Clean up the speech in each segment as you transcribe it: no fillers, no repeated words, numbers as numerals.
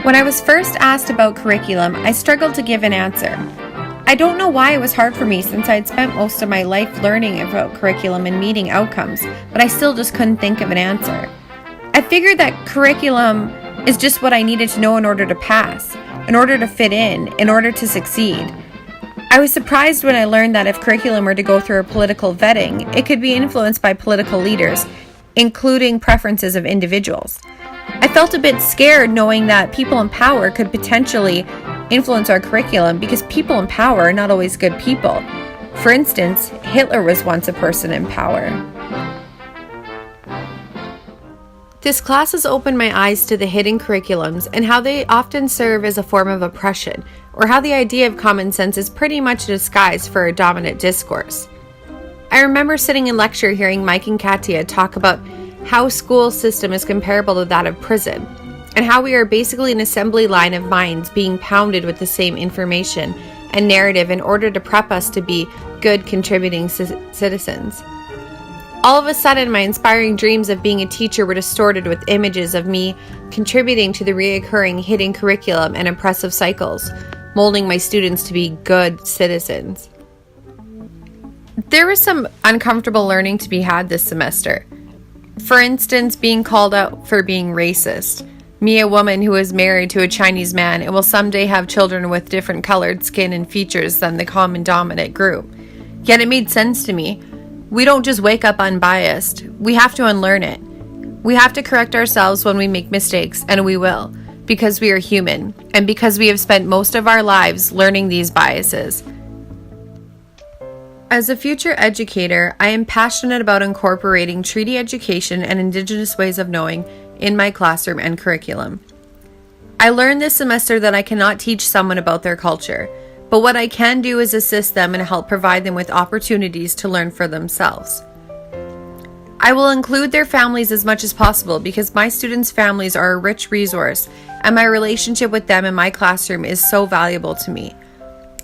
When I was first asked about curriculum, I struggled to give an answer. I don't know why it was hard for me since I'd spent most of my life learning about curriculum and meeting outcomes, but I still just couldn't think of an answer. I figured that curriculum is just what I needed to know in order to pass, in order to fit in order to succeed. I was surprised when I learned that if curriculum were to go through a political vetting, it could be influenced by political leaders, including preferences of individuals. I felt a bit scared knowing that people in power could potentially influence our curriculum because people in power are not always good people. For instance, Hitler was once a person in power. This class has opened my eyes to the hidden curriculums and how they often serve as a form of oppression, or how the idea of common sense is pretty much a disguise for a dominant discourse. I remember sitting in lecture hearing Mike and Katia talk about how school system is comparable to that of prison, and how we are basically an assembly line of minds being pounded with the same information and narrative in order to prep us to be good contributing citizens. All of a sudden, my inspiring dreams of being a teacher were distorted with images of me contributing to the reoccurring hidden curriculum and oppressive cycles, molding my students to be good citizens. There was some uncomfortable learning to be had this semester. For instance, being called out for being racist. Me, a woman who is married to a Chinese man and will someday have children with different colored skin and features than the common dominant group. Yet it made sense to me. We don't just wake up unbiased. We have to unlearn it. We have to correct ourselves when we make mistakes, and we will, because we are human, and because we have spent most of our lives learning these biases. As a future educator, I am passionate about incorporating treaty education and Indigenous ways of knowing in my classroom and curriculum. I learned this semester that I cannot teach someone about their culture, but what I can do is assist them and help provide them with opportunities to learn for themselves. I will include their families as much as possible because my students' families are a rich resource, and my relationship with them in my classroom is so valuable to me.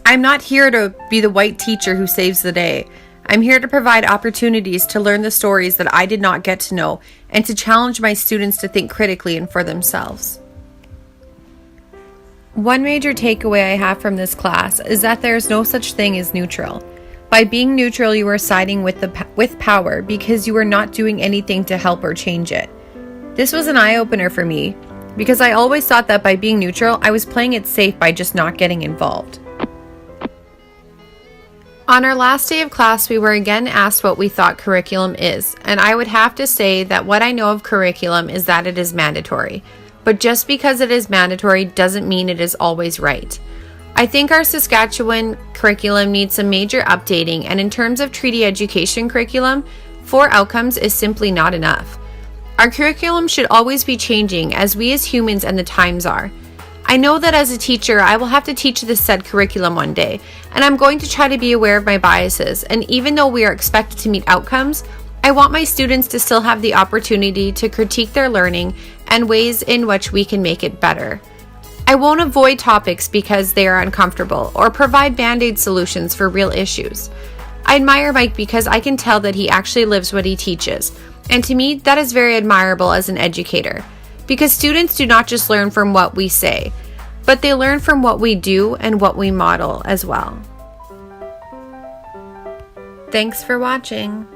I'm not here to be the white teacher who saves the day. I'm here to provide opportunities to learn the stories that I did not get to know and to challenge my students to think critically and for themselves. One major takeaway I have from this class is that there is no such thing as neutral. By being neutral, you are siding with power because you are not doing anything to help or change it. This was an eye-opener for me because I always thought that by being neutral, I was playing it safe by just not getting involved. On our last day of class, we were again asked what we thought curriculum is, and I would have to say that what I know of curriculum is that it is mandatory. But just because it is mandatory doesn't mean it is always right. I think our Saskatchewan curriculum needs some major updating, and in terms of treaty education curriculum, 4 outcomes is simply not enough. Our curriculum should always be changing as we as humans and the times are. I know that as a teacher, I will have to teach this said curriculum one day, and I'm going to try to be aware of my biases, and even though we are expected to meet outcomes, I want my students to still have the opportunity to critique their learning and ways in which we can make it better. I won't avoid topics because they are uncomfortable or provide band-aid solutions for real issues. I admire Mike because I can tell that he actually lives what he teaches, and to me, that is very admirable as an educator. Because students do not just learn from what we say, but they learn from what we do and what we model as well. Thanks for watching.